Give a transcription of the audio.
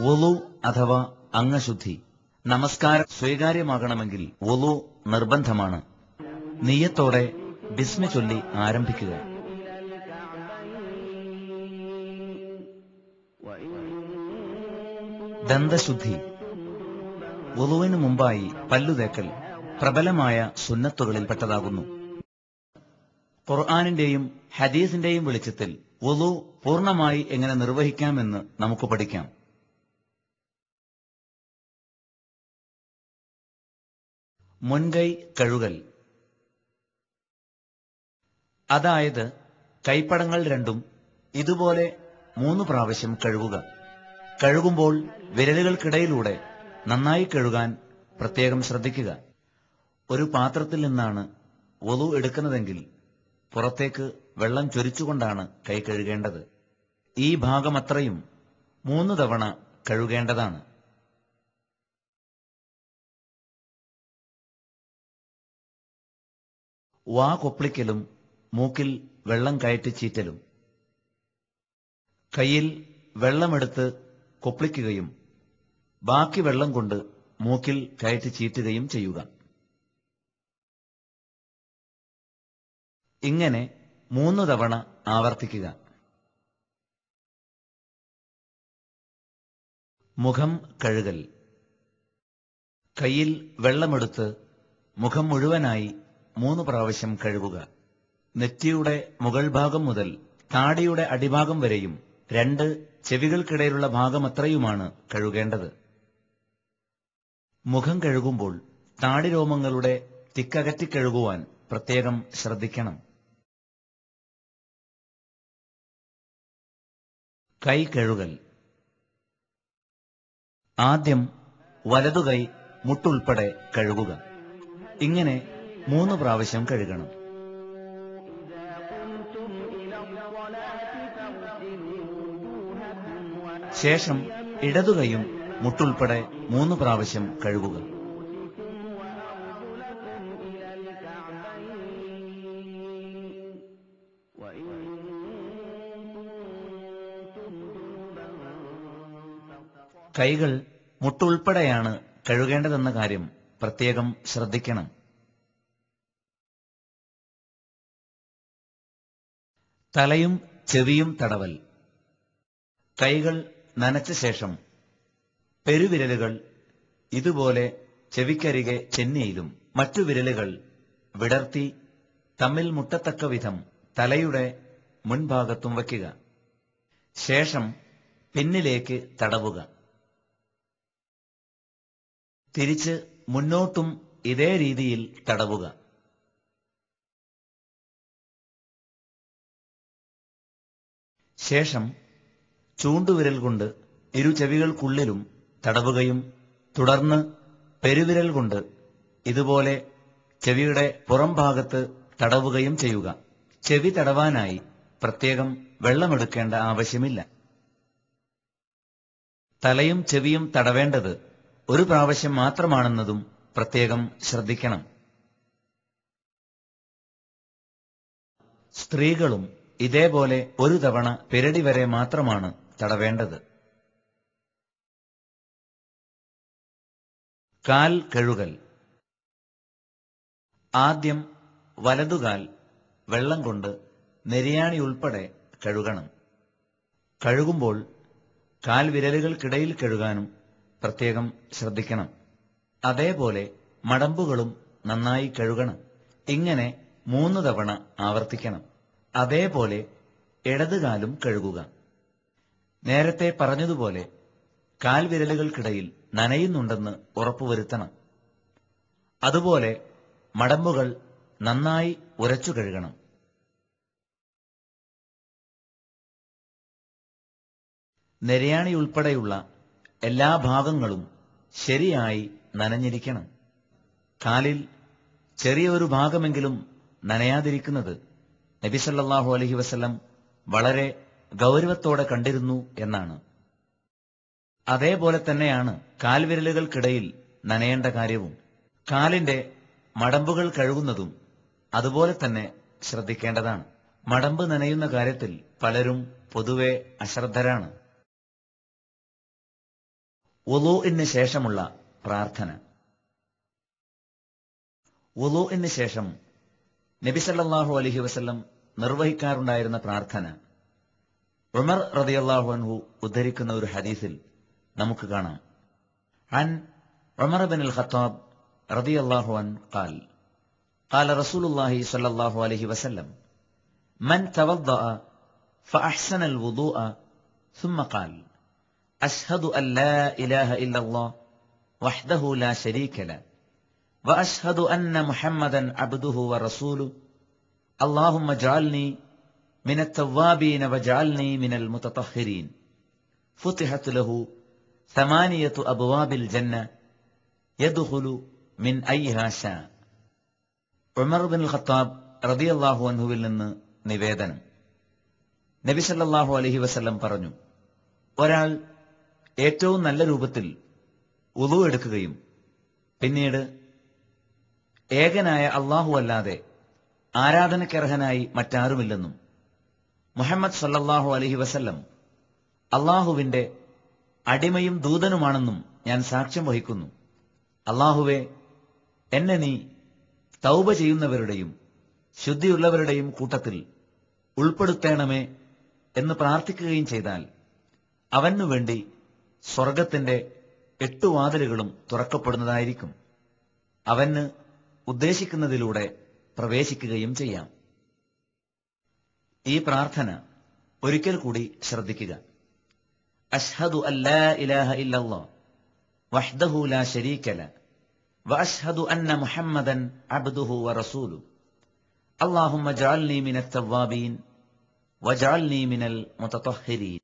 വുളു അഥവാ അംഗശുദ്ധി. നമസ്കാരം സ്വീകാര്യമാകണമെങ്കിൽ വുളു നിർബന്ധമാണ്. നിയ്യത്തോടെ ബിസ്മി ചൊല്ലി ആരംഭിക്കുക. ദന്തശുദ്ധി. വുളുവിന് മുമ്പായി പല്ലുതേക്കൽ പ്രബലമായ സുന്നത്തുകളിൽപ്പെട്ടതാകുന്നു. ഖുർആനിന്റെയും ഹദീസിന്റെയും വെളിച്ചത്തിൽ വുളു പൂർണ്ണമായി എങ്ങനെ നിർവഹിക്കാമെന്ന് നമുക്ക് പഠിക്കാം. മുൻകൈ കഴുകൽ, അതായത് കൈപ്പടങ്ങൾ രണ്ടും ഇതുപോലെ 3 പ്രാവശ്യം കഴുകുക. കഴുകുമ്പോൾ വിരലുകൾക്കിടയിലൂടെ നന്നായി കഴുകാൻ പ്രത്യേകം ശ്രദ്ധിക്കുക. ഒരു പാത്രത്തിൽ നിന്നാണ് വുളു എടുക്കുന്നതെങ്കിൽ പുറത്തേക്ക് വെള്ളം ചൊരിച്ചുകൊണ്ടാണ് കൈ കഴുകേണ്ടത്. ഈ ഭാഗമത്രയും 3 തവണ കഴുകേണ്ടതാണ്. വാ കൊപ്പിളിക്കലും മൂക്കിൽ വെള്ളം കയറ്റി ചീറ്റലും. കയ്യിൽ വെള്ളമെടുത്ത് കൊപ്പിളിക്കുകയും ബാക്കി വെള്ളം കൊണ്ട് മൂക്കിൽ കയറ്റി ചീറ്റുകയും ചെയ്യുക. ഇങ്ങനെ 3 തവണ ആവർത്തിക്കുക. മുഖം കഴുകൽ. കയ്യിൽ വെള്ളമെടുത്ത് മുഖം മുഴുവനായി 3 പ്രാവശ്യം കഴുകുക. നെറ്റിയുടെ മുകൾ ഭാഗം മുതൽ താടിയുടെ അടിഭാഗം വരെയും 2 ചെവികൾക്കിടയിലുള്ള ഭാഗമത്രയുമാണ് കഴുകേണ്ടത്. മുഖം കഴുകുമ്പോൾ താടി രോമങ്ങളുടെ തിക്കകറ്റി കഴുകുവാൻ പ്രത്യേകം ശ്രദ്ധിക്കണം. കൈ കഴുകൽ. ആദ്യം വലതുകൈ മുട്ടുൾപ്പെടെ കഴുകുക. ഇങ്ങനെ 3 പ്രാവശ്യം കഴുകണം. ശേഷം ഇടതുകൈയും മുട്ടുൾപ്പെടെ 3 പ്രാവശ്യം കഴുകുക. കൈകൾ മുട്ടുൾപ്പെടെയാണ് കഴുകേണ്ടതെന്ന കാര്യം പ്രത്യേകം ശ്രദ്ധിക്കണം. തലയും ചെവിയും തടവൽ. കൈകൾ നനച്ച ശേഷം പെരുവിരലുകൾ ഇതുപോലെ ചെവിക്കരികെ ചെന്നിയിലും മറ്റു വിരലുകൾ വിടർത്തി തമ്മിൽ മുട്ടത്തക്ക വിധം തലയുടെ മുൻഭാഗത്തും വയ്ക്കുക. ശേഷം പിന്നിലേക്ക് തടവുക. തിരിച്ച് മുന്നോട്ടും ഇതേ രീതിയിൽ തടവുക. ശേഷം ചൂണ്ടുവിരൽ കൊണ്ട് ഇരുചെവികൾക്കുള്ളിലും തടവുകയും തുടർന്ന് പെരുവിരൽ കൊണ്ട് ഇതുപോലെ ചെവിയുടെ പുറം ഭാഗത്ത് തടവുകയും ചെയ്യുക. ചെവി തടവാനായി പ്രത്യേകം വെള്ളമെടുക്കേണ്ട ആവശ്യമില്ല. തലയും ചെവിയും തടവേണ്ടത് 1 പ്രാവശ്യം മാത്രമാണെന്നതും പ്രത്യേകം ശ്രദ്ധിക്കണം. സ്ത്രീകളും ഇതേപോലെ 1 തവണ പിരടി വരെ മാത്രമാണ് തടവേണ്ടത്. കാൽ കഴുകൽ. ആദ്യം വലതുകാൽ വെള്ളം കൊണ്ട് നെരിയാണി ഉൾപ്പെടെ കഴുകണം. കഴുകുമ്പോൾ കാൽ വിരലുകൾക്കിടയിൽ കഴുകാനും പ്രത്യേകം ശ്രദ്ധിക്കണം. അതേപോലെ മടമ്പുകളും നന്നായി കഴുകണം. ഇങ്ങനെ 3 തവണ ആവർത്തിക്കണം. അതേപോലെ ഇടതുകാലും കഴുകുക. നേരത്തെ പറഞ്ഞതുപോലെ കാൽവിരലുകൾക്കിടയിൽ നനയുന്നുണ്ടെന്ന് ഉറപ്പുവരുത്തണം. അതുപോലെ മടമ്പുകൾ നന്നായി ഉരച്ചു കഴുകണം. നെരിയാണി ഉൾപ്പെടെയുള്ള എല്ലാ ഭാഗങ്ങളും ശരിയായി നനഞ്ഞിരിക്കണം. കാലിൽ ചെറിയൊരു ഭാഗമെങ്കിലും നനയാതിരിക്കുന്നത് നബി സല്ലല്ലാഹു അലൈഹി വസല്ലം വളരെ ഗൗരവത്തോടെ കണ്ടിരുന്നു എന്നാണ്. അതേപോലെ തന്നെയാണ് കാൽവിരലുകൾക്കിടയിൽ നനയേണ്ട കാര്യവും. കാലിന്റെ മടമ്പുകൾ കഴുകുന്നതും അതുപോലെ തന്നെ ശ്രദ്ധിക്കേണ്ടതാണ്. മടമ്പ് നനയുന്ന കാര്യത്തിൽ പലരും പൊതുവെ അശ്രദ്ധരാണ്. വുളൂഇന് ശേഷമുള്ള പ്രാർത്ഥന. വുളൂഇന് ശേഷം നബി സല്ലല്ലാഹു അലൈഹി വസല്ലം നിർവഹിക്കാറുണ്ടായിരുന്ന പ്രാർത്ഥന ഉമർ റളിയല്ലാഹു അൻഹു ഉദ്ധരിക്കുന്ന ഒരു ഹദീസിൽ നമുക്ക് കാണാം. അൻ ഉമർ ഇബ്നുൽ ഖത്താബ് റളിയല്ലാഹു അൻഹു ഖാൽ ഖാല റസൂലുള്ളാഹി സ്വല്ലല്ലാഹു അലൈഹി വസല്ലം മൻ തവദ്ദഅ ഫഅഹ്സനൽ വുദൂഅ ثم قال أشهد أن لا إله إلا الله وحده لا شريك له وأشهد أن محمدا عبده ورسوله اللهم اجعلني من التوابين واجعلني من المتطهرين فتحت له 8 أبواب الجنة يدخل من أيها شاء. ഉമർ ഇബ്നുൽ ഖത്താബ് റളിയല്ലാഹു അൻഹുവിൽ നിന്ന് നിവേദനം. നബി സല്ലല്ലാഹു അലൈഹി വസല്ലം പറഞ്ഞു, ഒരാൾ ഏറ്റവും നല്ല രൂപത്തിൽ വുളു എടുക്കുകയും പിന്നീട് ഏകനായ അല്ലാഹു അല്ലാതെ ആരാധനക്കർഹനായി മറ്റാരുമില്ലെന്നും മുഹമ്മദ് സല്ലല്ലാഹു അലൈഹി വസല്ലം അല്ലാഹുവിന്റെ അടിമയും ദൂതനുമാണെന്നും ഞാൻ സാക്ഷ്യം വഹിക്കുന്നു. അല്ലാഹുവേ, എന്നെ നീ തൗബ ചെയ്യുന്നവരുടെയും ശുദ്ധിയുള്ളവരുടെയും കൂട്ടത്തിൽ ഉൾപ്പെടുത്തേണമേ എന്ന് പ്രാർത്ഥിക്കുകയും ചെയ്താൽ അവനു വേണ്ടി സ്വർഗത്തിന്റെ 8 വാതിലുകളും തുറക്കപ്പെടുന്നതായിരിക്കും. അവന് ഉദ്ദേശിക്കുന്നതിലൂടെ പ്രവേശിക്കുകയും ചെയ്യാം. ഈ പ്രാർത്ഥന ഒരിക്കൽ കൂടി ശ്രദ്ധിക്കുക. അഷ്ഹദു അല്ലാ ഇലാഹ ഇല്ലല്ലാഹ് വഹ്ദഹു ലാ ശരീക ലഹ് വഅഷ്ഹദു അന്ന മുഹമ്മദൻ അബ്ദുഹു വറസൂലുഹു അല്ലാഹുമ്മ ജഅൽനി മിനത്ത് തവ്വാബീൻ വജഅൽനി മിനൽ മുതതഹ്ഹിരീൻ.